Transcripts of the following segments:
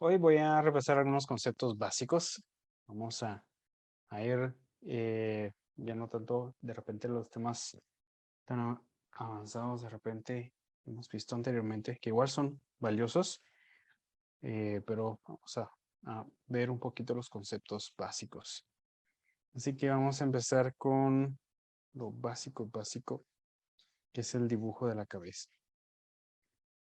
Hoy voy a repasar algunos conceptos básicos. Vamos a ir ya no tanto de repente los temas tan avanzados de repente hemos visto anteriormente, que igual son valiosos, pero vamos a ver un poquito los conceptos básicos. Así que vamos a empezar con lo básico, que es el dibujo de la cabeza.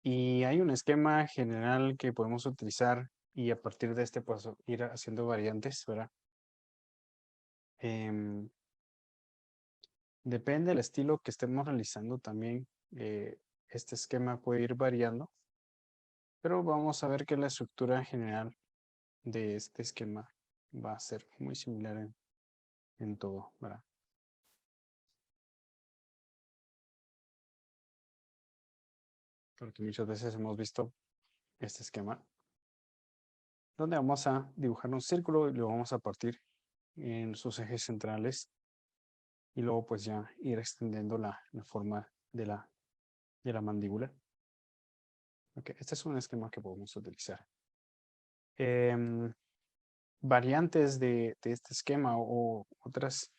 Y hay un esquema general que podemos utilizar y a partir de este pues ir haciendo variantes, ¿verdad? Em, Depende del estilo que estemos realizando también. Este esquema puede ir variando, pero vamos a ver que la estructura general de este esquema va a ser muy similar en todo, ¿verdad? Porque muchas veces hemos visto este esquema donde vamos a dibujar un círculo y lo vamos a partir en sus ejes centrales y luego pues ya ir extendiendo la forma de la mandíbula. Okay, este es un esquema que podemos utilizar. Em, Variantes de este esquema o otras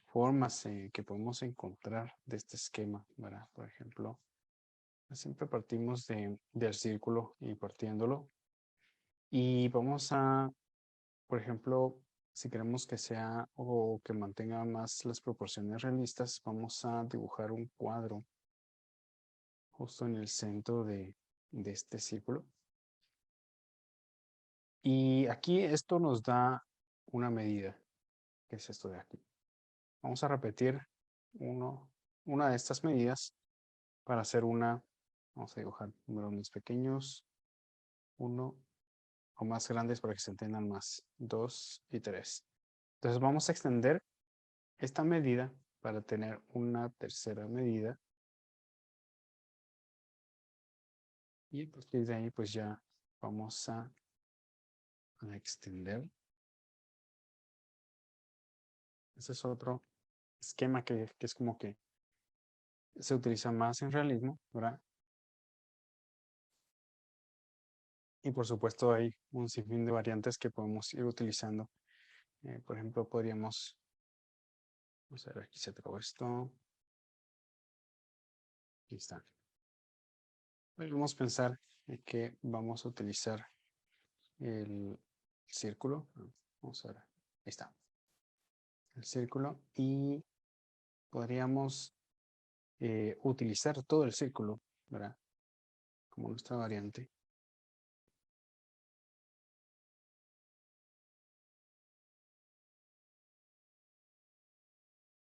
formas que podemos encontrar de este esquema, ¿verdad? Por ejemplo, siempre partimos del círculo y partiéndolo. Y vamos a, por ejemplo, si queremos que sea o que mantenga más las proporciones realistas, vamos a dibujar un cuadro justo en el centro de este círculo. Y aquí esto nos da una medida, que es esto de aquí. Vamos a repetir una de estas medidas para hacer vamos a dibujar números más pequeños, 1 o más grandes para que se entiendan más, 2 y 3. Entonces vamos a extender esta medida para tener una tercera medida y a partir de ahí pues ya vamos a extender. Ese es otro esquema que es como que se utiliza más en realismo, ¿verdad? Y por supuesto hay un sinfín de variantes que podemos ir utilizando. Por ejemplo, podríamos, vamos a ver, aquí se trabó esto. Aquí está. Podemos pensar que vamos a utilizar el círculo. Vamos a ver, ahí está. El círculo y podríamos utilizar todo el círculo, ¿verdad? Como nuestra variante.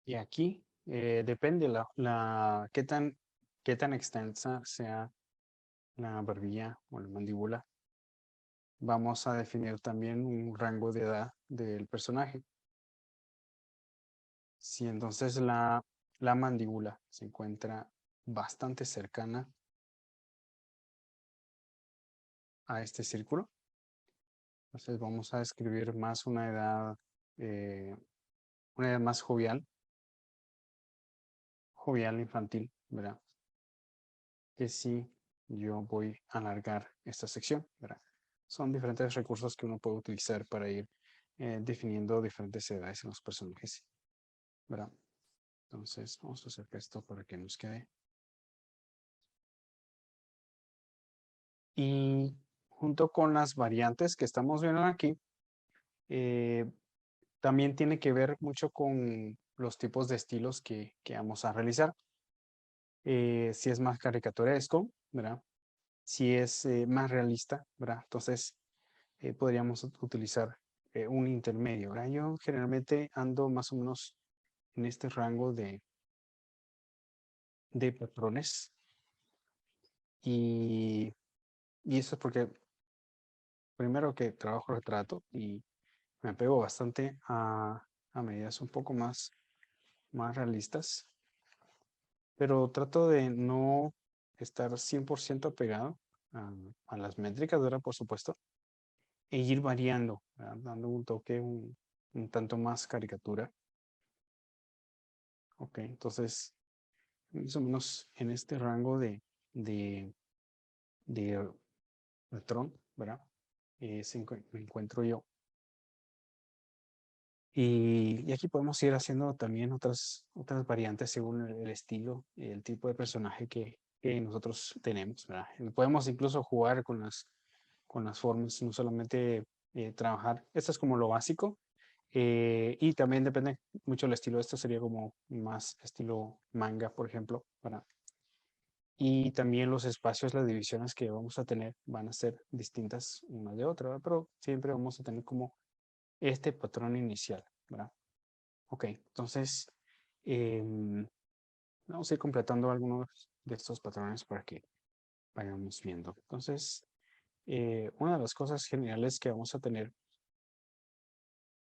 Y aquí depende qué tan extensa sea la barbilla o la mandíbula. Vamos a definir también un rango de edad del personaje. Si entonces la mandíbula se encuentra bastante cercana a este círculo, entonces vamos a describir más eh, una edad más jovial infantil, ¿verdad? Que si yo voy a alargar esta sección, ¿verdad? Son diferentes recursos que uno puede utilizar para ir definiendo diferentes edades en los personajes, ¿verdad? Entonces vamos a hacer esto para que nos quede. Y junto con las variantes que estamos viendo aquí, eh, también tiene que ver mucho con los tipos de estilos que vamos a realizar. Si es más caricaturesco, ¿verdad? Si es más realista, ¿verdad? Entonces podríamos utilizar un intermedio, ¿verdad? Yo generalmente ando más o menos en este rango de patrones y, y eso es porque primero que trabajo retrato y me apego bastante a medidas un poco más realistas, pero trato de no estar 100% apegado a, a las métricas, ¿verdad? Por supuesto, e ir variando, ¿verdad? Dando un toque un tanto más caricatura. Ok, entonces, más o menos en este rango de patrón, ¿verdad? me encuentro yo. Y aquí podemos ir haciendo también otras variantes según el estilo, el tipo de personaje que nosotros tenemos, ¿verdad? Podemos incluso jugar con las formas, no solamente trabajar. Esto es como lo básico. Y también depende mucho del estilo. Esto sería como más estilo manga, por ejemplo, ¿verdad? Y también los espacios, las divisiones que vamos a tener van a ser distintas unas de otras, ¿verdad? Pero siempre vamos a tener como este patrón inicial, ¿verdad? Ok, entonces vamos a ir completando algunos de estos patrones para que vayamos viendo. Entonces, una de las cosas generales que vamos a tener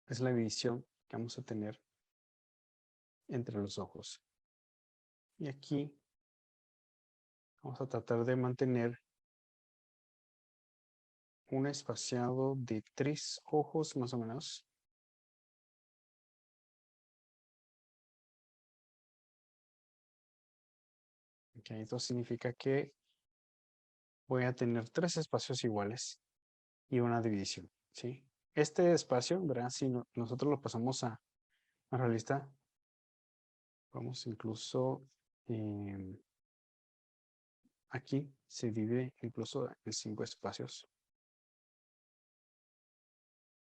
es la división que vamos a tener entre los ojos. Y aquí vamos a tratar de mantener un espaciado de 3 ojos más o menos. Ok, esto significa que voy a tener 3 espacios iguales y una división, ¿sí? Este espacio, ¿verdad? Si nosotros lo pasamos a realista, vamos incluso aquí se divide incluso en 5 espacios.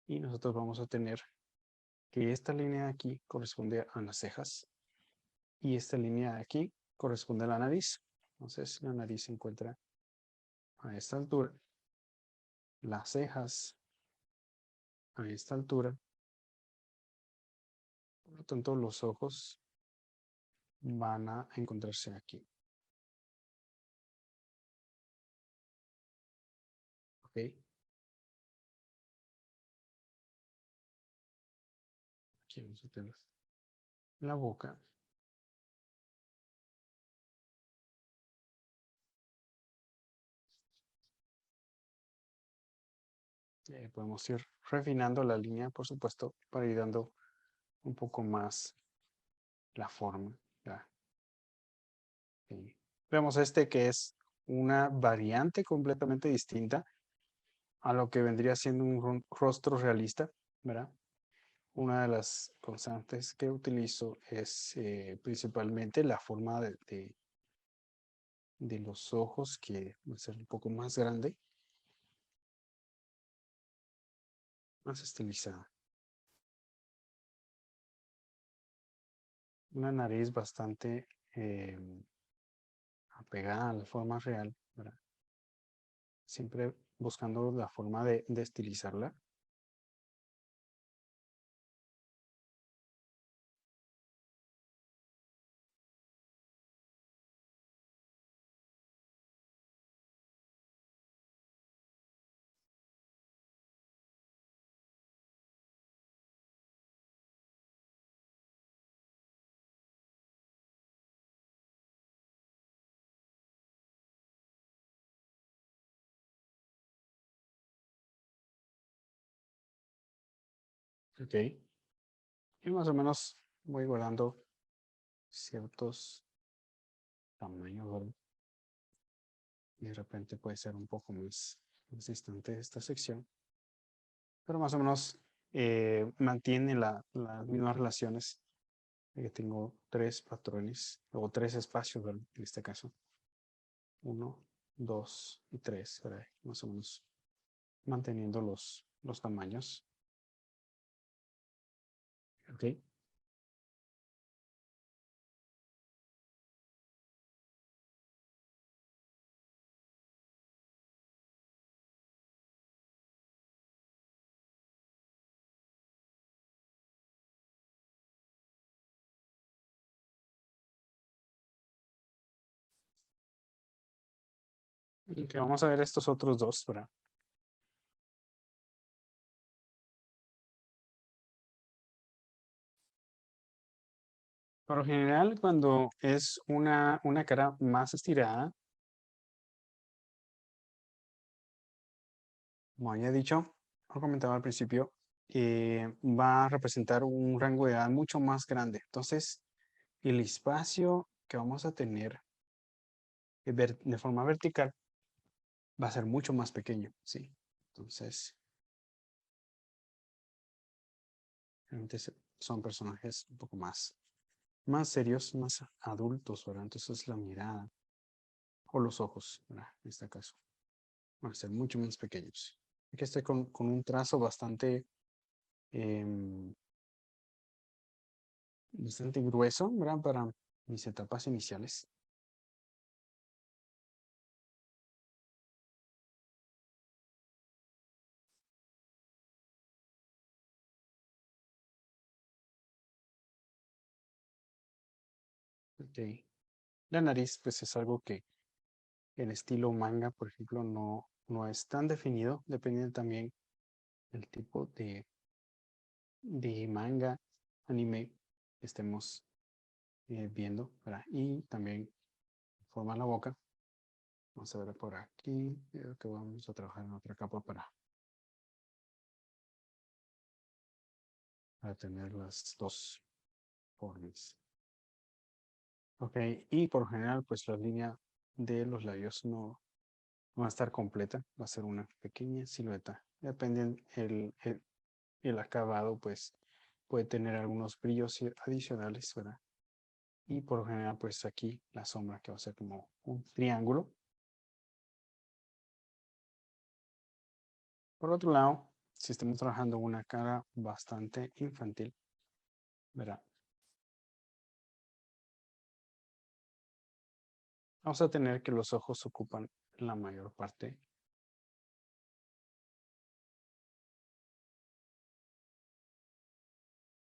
Y nosotros vamos a tener que esta línea de aquí corresponde a las cejas. Y esta línea de aquí corresponde a la nariz. Entonces la nariz se encuentra a esta altura. Las cejas a esta altura. Por lo tanto, los ojos van a encontrarse aquí. ¿Ok? Aquí vamos a tener la boca. Podemos ir refinando la línea, por supuesto, para ir dando un poco más la forma. ¿Ya? Okay. Vemos este que es una variante completamente distinta a lo que vendría siendo un rostro realista, ¿verdad? Una de las constantes que utilizo es principalmente la forma de los ojos, que va a ser un poco más grande, más estilizada. Una nariz bastante apegada a la forma real, ¿verdad? Siempre buscando la forma de estilizarla. Ok. Y más o menos voy guardando ciertos tamaños, ¿verdad? Y de repente puede ser un poco más distante esta sección. Pero más o menos mantiene las mismas relaciones. Que tengo 3 patrones, o 3 espacios, ¿verdad? En este caso. 1, 2 y 3, ¿verdad? Más o menos manteniendo los tamaños. Ok. Ok, vamos a ver estos otros dos, ¿verdad? Por lo general, cuando es una cara más estirada, como había dicho, o comentaba al principio, va a representar un rango de edad mucho más grande. Entonces, el espacio que vamos a tener de forma vertical va a ser mucho más pequeño, ¿sí? Entonces, realmente son personajes un poco más serios, más adultos, ¿verdad? Entonces la mirada o los ojos, ¿verdad? En este caso, van a ser mucho más pequeños. Aquí estoy con un trazo em, bastante grueso, ¿verdad? Para mis etapas iniciales. Ok. La nariz, pues es algo que en estilo manga, por ejemplo, no es tan definido, dependiendo también del tipo de manga, anime que estemos viendo, ¿verdad? Y también forma la boca. Vamos a ver por aquí, creo que vamos a trabajar en otra capa para tener las dos formas. Ok, y por lo general, pues la línea de los labios no va a estar completa, va a ser una pequeña silueta. Depende el acabado, pues puede tener algunos brillos adicionales, ¿verdad? Y por lo general, pues aquí la sombra que va a ser como un triángulo. Por otro lado, si estamos trabajando una cara bastante infantil, ¿verdad? Vamos a tener que los ojos ocupan la mayor parte.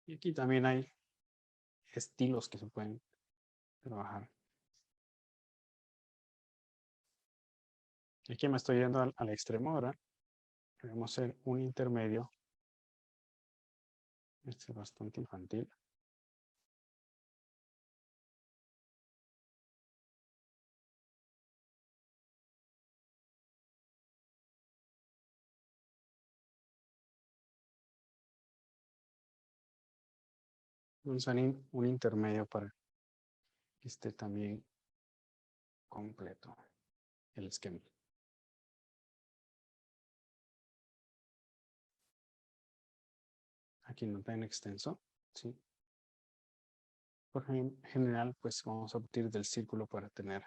Y aquí también hay estilos que se pueden trabajar. Aquí me estoy yendo al extremo, ¿verdad? Vamos a hacer un intermedio. Este es bastante infantil. Vamos a hacer un intermedio para que esté también completo el esquema. Aquí no tan extenso, ¿sí? Por general, pues vamos a partir del círculo para tener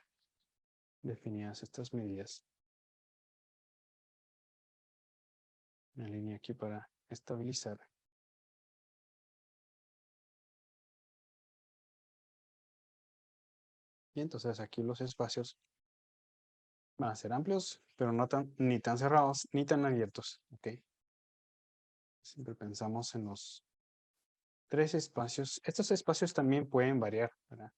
definidas estas medidas. Una línea aquí para estabilizar. Y entonces aquí los espacios van a ser amplios, pero no ni tan cerrados ni tan abiertos, ¿ok? Siempre pensamos en los tres espacios. Estos espacios también pueden variar, ¿verdad?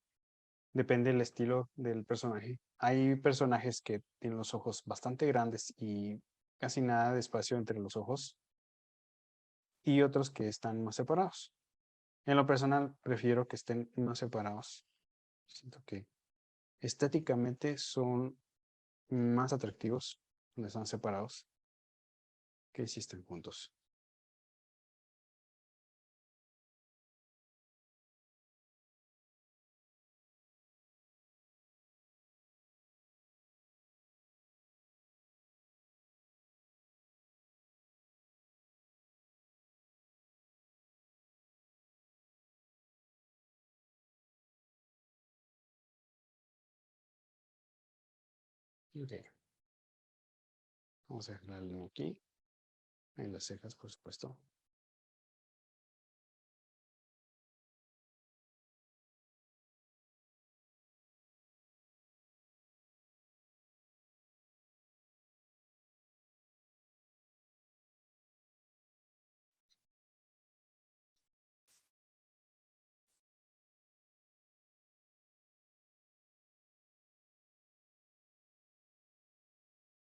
Depende del estilo del personaje. Hay personajes que tienen los ojos bastante grandes y casi nada de espacio entre los ojos, y otros que están más separados. En lo personal, prefiero que estén más separados. Siento que estéticamente son más atractivos cuando están separados que si están juntos. Ok. Vamos a dejar la línea aquí. En las cejas, por supuesto.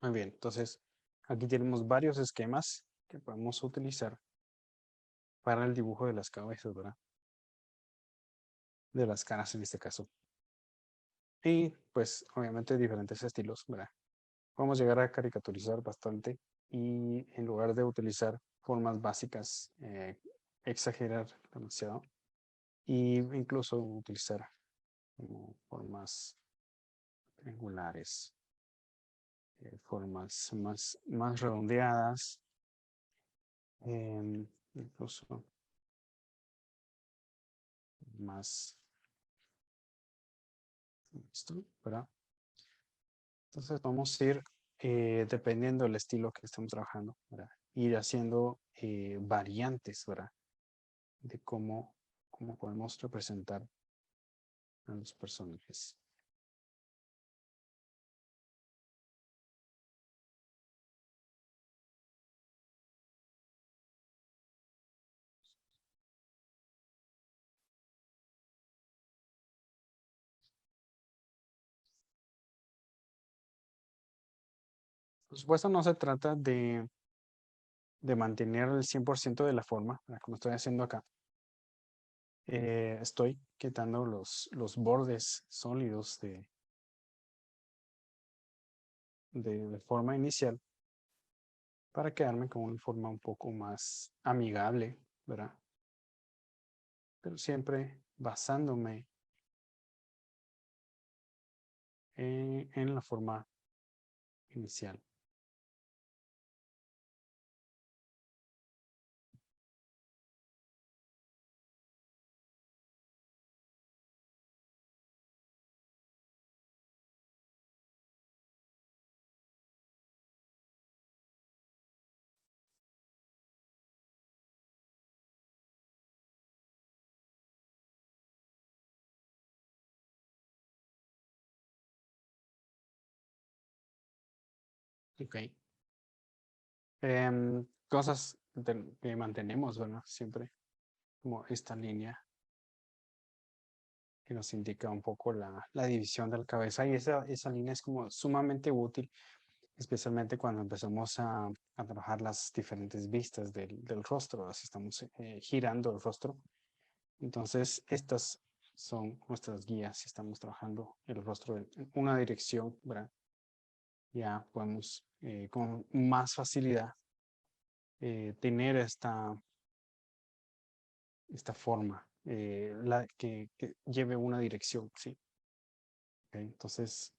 Muy bien, entonces aquí tenemos varios esquemas que podemos utilizar para el dibujo de las cabezas, ¿verdad? De las caras en este caso. Y pues obviamente diferentes estilos, ¿verdad? Podemos llegar a caricaturizar bastante y en lugar de utilizar formas básicas, exagerar demasiado y incluso utilizar como formas triangulares. formas más redondeadas, incluso más esto, ¿verdad? Entonces vamos a ir, dependiendo del estilo que estemos trabajando, ¿verdad? Ir haciendo variantes, ¿verdad? De cómo podemos representar a los personajes. Por supuesto, no se trata de mantener el 100% de la forma, ¿verdad? Como estoy haciendo acá. Estoy quitando los bordes sólidos de forma inicial para quedarme con una forma un poco más amigable, ¿verdad? Pero siempre basándome en la forma inicial. Ok. Cosas que mantenemos, ¿verdad? Siempre como esta línea que nos indica un poco la división de la cabeza y esa línea es como sumamente útil, especialmente cuando empezamos a trabajar las diferentes vistas del rostro, así estamos girando el rostro. Entonces, estas son nuestras guías si estamos trabajando el rostro en una dirección, ¿verdad? Ya podemos con más facilidad tener esta forma que lleve una dirección, ¿sí? Ok, entonces,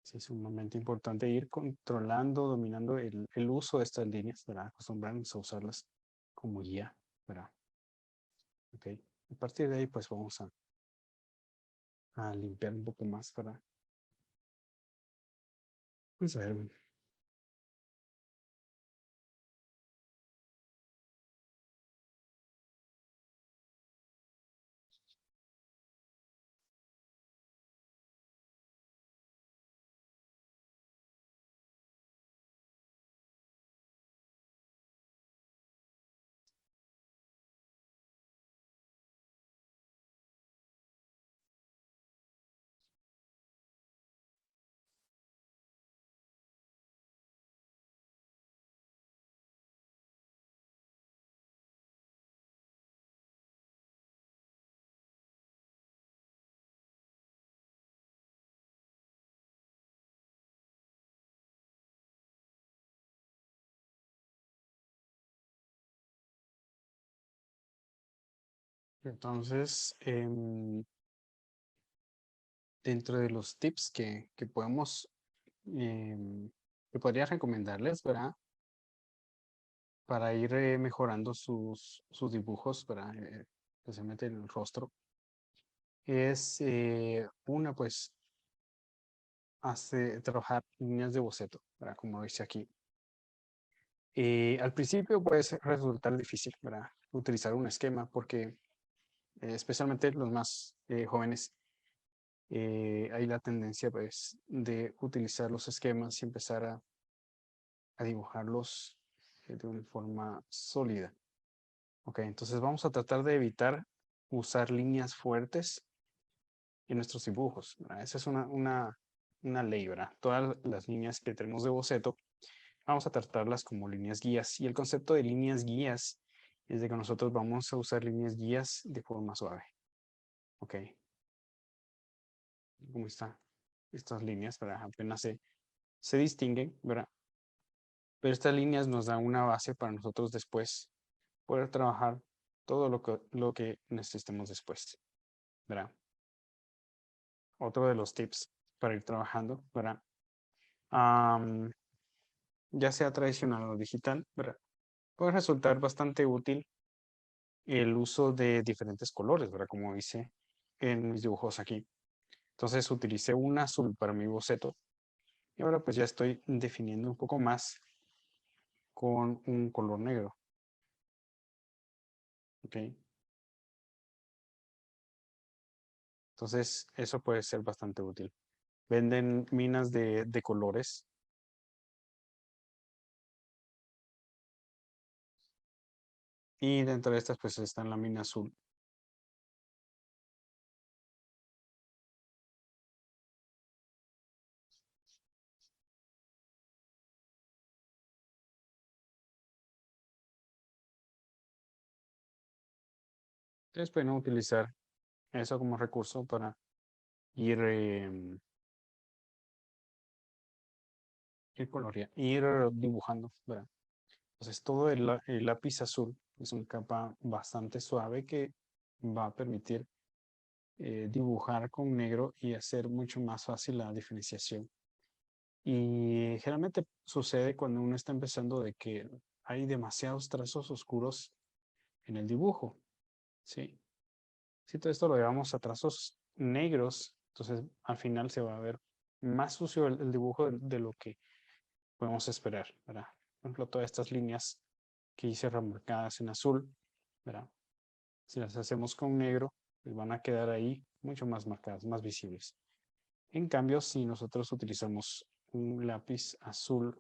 sí, es sumamente importante ir controlando, dominando el uso de estas líneas, ¿verdad? Acostumbrarnos a usarlas como guía, ¿verdad? Ok, a partir de ahí, pues vamos a limpiar un poco más, ¿verdad? Pues a ver, entonces, dentro de los tips que podemos, que podría recomendarles, ¿verdad? Para ir mejorando sus dibujos, ¿verdad? Especialmente en el rostro, es una, pues, trabajar líneas de boceto, ¿verdad? Como dice aquí. Al principio puede resultar difícil, ¿verdad? Utilizar un esquema porque especialmente los más jóvenes, hay la tendencia pues de utilizar los esquemas y empezar a dibujarlos de una forma sólida. Ok, entonces vamos a tratar de evitar usar líneas fuertes en nuestros dibujos, ¿verdad? Esa es una ley, ¿verdad? Todas las líneas que tenemos de boceto, vamos a tratarlas como líneas guías. Y el concepto de líneas guías es de que nosotros vamos a usar líneas guías de forma suave. Ok, ¿cómo están estas líneas? ¿Verdad? Apenas se distinguen, ¿verdad? Pero estas líneas nos dan una base para nosotros después poder trabajar todo lo que necesitemos después, ¿verdad? Otro de los tips para ir trabajando, ¿verdad? ya sea tradicional o digital, ¿verdad? Puede resultar bastante útil el uso de diferentes colores, ¿verdad? Como hice en mis dibujos aquí. Entonces utilicé un azul para mi boceto y ahora pues ya estoy definiendo un poco más con un color negro. ¿Ok? Entonces eso puede ser bastante útil. Venden minas de colores y dentro de estas pues está la mina azul. Ustedes pueden utilizar eso como recurso para ir, ir dibujando, ¿verdad? Entonces todo el lápiz azul es una capa bastante suave que va a permitir dibujar con negro y hacer mucho más fácil la diferenciación. Y generalmente sucede cuando uno está empezando de que hay demasiados trazos oscuros en el dibujo, ¿sí? Si todo esto lo llevamos a trazos negros, entonces al final se va a ver más sucio el dibujo de lo que podemos esperar, ¿verdad? Por ejemplo, todas estas líneas que hice remarcadas en azul, ¿verdad? Si las hacemos con negro, pues van a quedar ahí mucho más marcadas, más visibles. En cambio, si nosotros utilizamos un lápiz azul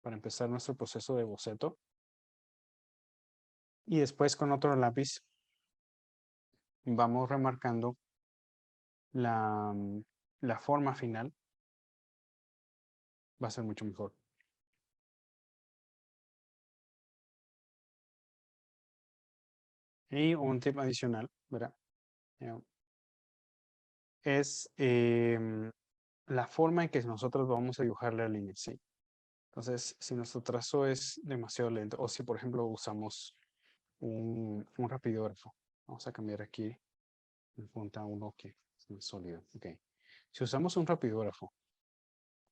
para empezar nuestro proceso de boceto y después con otro lápiz vamos remarcando la, la forma final, va a ser mucho mejor. Y un tip adicional, ¿verdad? Eh, Es la forma en que nosotros vamos a dibujar la línea, ¿sí? Entonces, si nuestro trazo es demasiado lento, o si por ejemplo usamos un rapidógrafo, vamos a cambiar aquí en punta 1 que es sólido. Okay. Si usamos un rapidógrafo,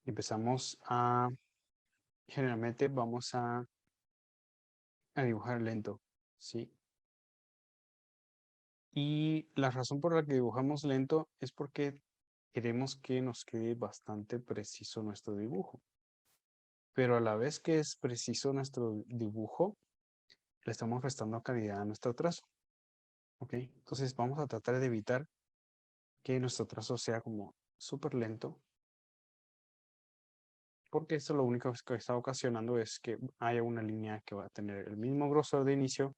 empezamos a, generalmente vamos a dibujar lento, ¿sí? Y la razón por la que dibujamos lento es porque queremos que nos quede bastante preciso nuestro dibujo. Pero a la vez que es preciso nuestro dibujo, le estamos restando calidad a nuestro trazo. ¿Ok? Entonces vamos a tratar de evitar que nuestro trazo sea como súper lento, porque esto lo único que está ocasionando es que haya una línea que va a tener el mismo grosor de inicio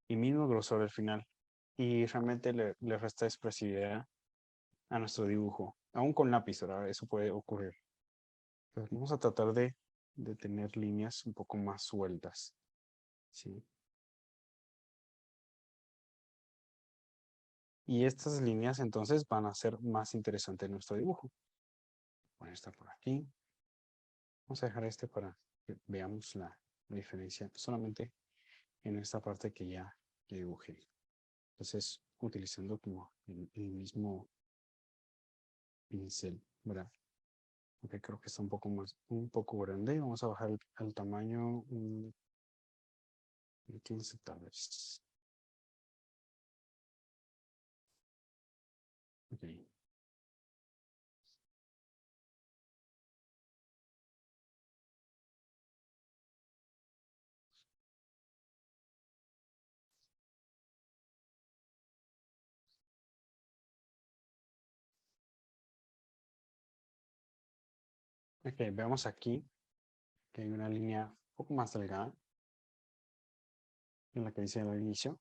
y mismo grosor al final. Y realmente le resta expresividad a nuestro dibujo, aún con lápiz, ¿verdad? Eso puede ocurrir. Entonces vamos a tratar de tener líneas un poco más sueltas, ¿sí? Y estas líneas entonces van a ser más interesante nuestro dibujo. Voy a estar por aquí. Vamos a dejar este para que veamos la diferencia solamente en esta parte que ya dibujé. Entonces, utilizando como el mismo pincel, ¿verdad? Aunque creo que está un poco grande. Vamos a bajar el tamaño 15 tal vez. Ok. Ok, veamos aquí que hay una línea un poco más delgada en la que dice al inicio.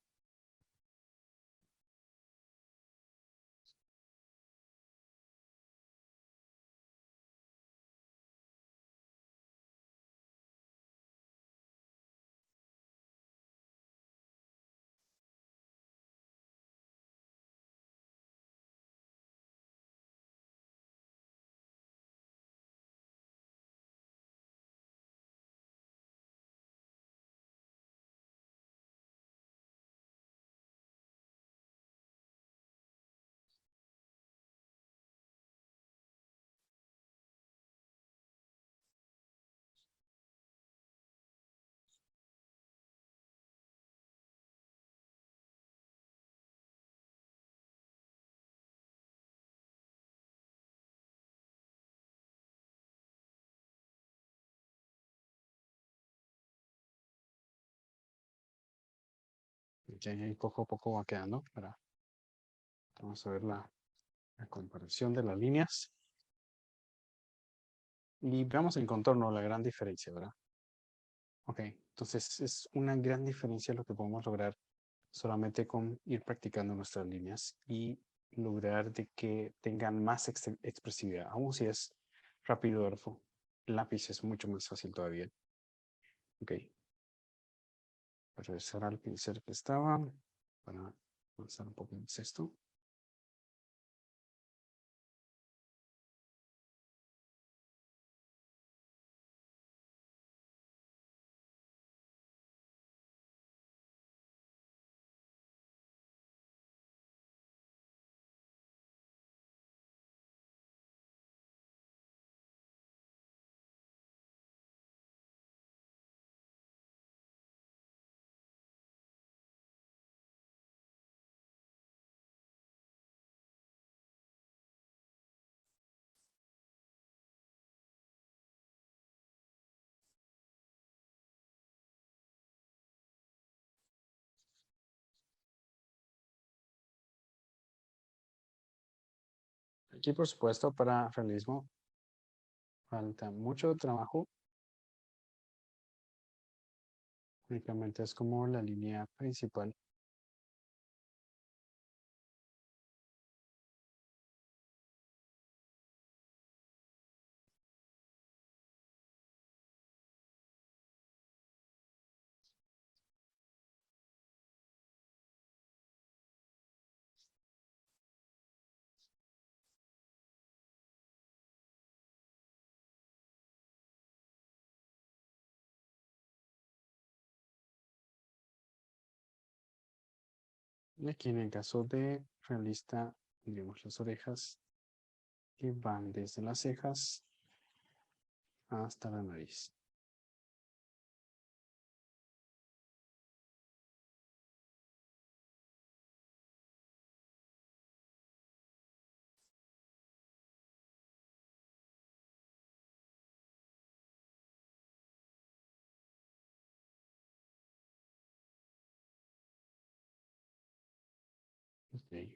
Ya ahí poco a poco va quedando. Vamos a ver la comparación de las líneas. Y veamos el contorno, la gran diferencia, ¿verdad? Ok, entonces es una gran diferencia lo que podemos lograr solamente con ir practicando nuestras líneas y lograr de que tengan más expresividad. Aún si es rápido, el lápiz es mucho más fácil todavía. Ok, voy a regresar al pincel que estaba para avanzar un poco más esto. Aquí, por supuesto, para realismo falta mucho trabajo. Únicamente es como la línea principal. Y aquí en el caso de realista, tendríamos las orejas que van desde las cejas hasta la nariz. Ok.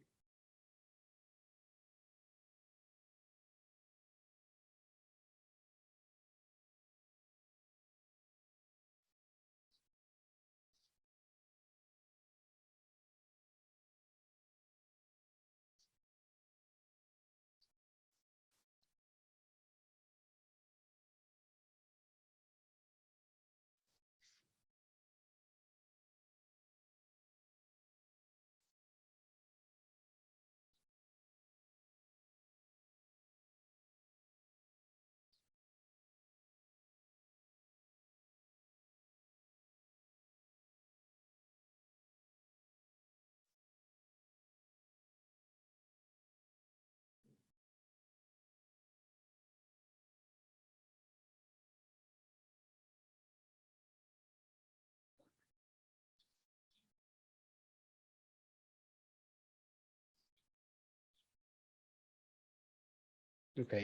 Ok.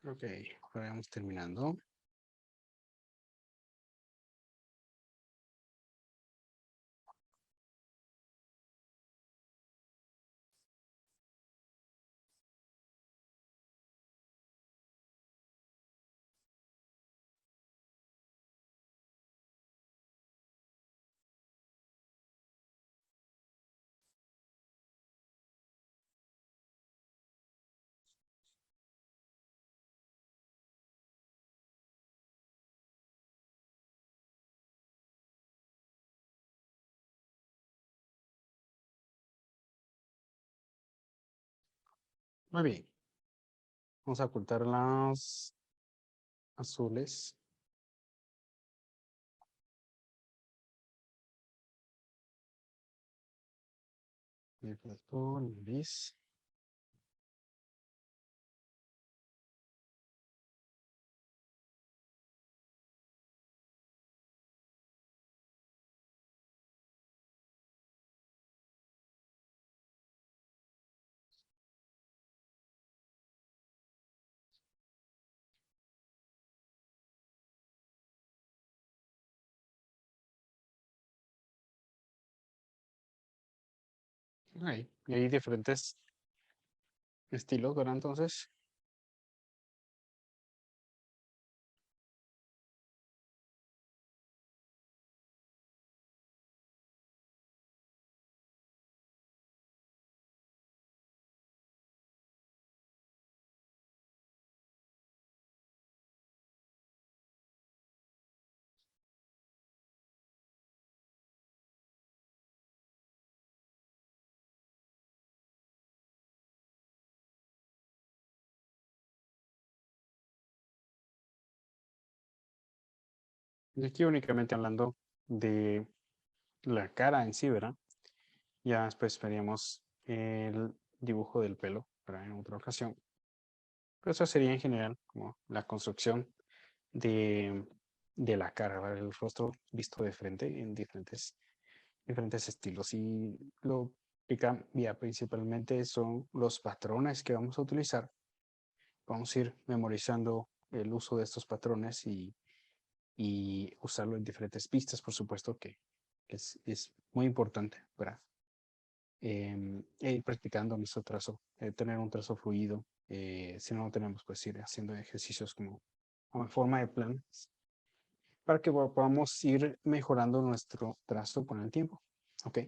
Ok, vamos terminando. Muy bien. Vamos a ocultar las azules. El plató, el gris. Ahí. Y hay diferentes estilos, ¿verdad? Entonces, y aquí únicamente hablando de la cara en sí, ¿verdad? Ya después veríamos el dibujo del pelo, para en otra ocasión. Pero eso sería en general como la construcción de, de la cara, ¿verdad? El rostro visto de frente en diferentes estilos. Y lo que cambia principalmente son los patrones que vamos a utilizar. Vamos a ir memorizando el uso de estos patrones y usarlo en diferentes pistas, por supuesto, que es muy importante para ir practicando nuestro trazo, tener un trazo fluido. Si no lo tenemos, pues ir haciendo ejercicios como en forma de plan para que podamos ir mejorando nuestro trazo con el tiempo. Ok.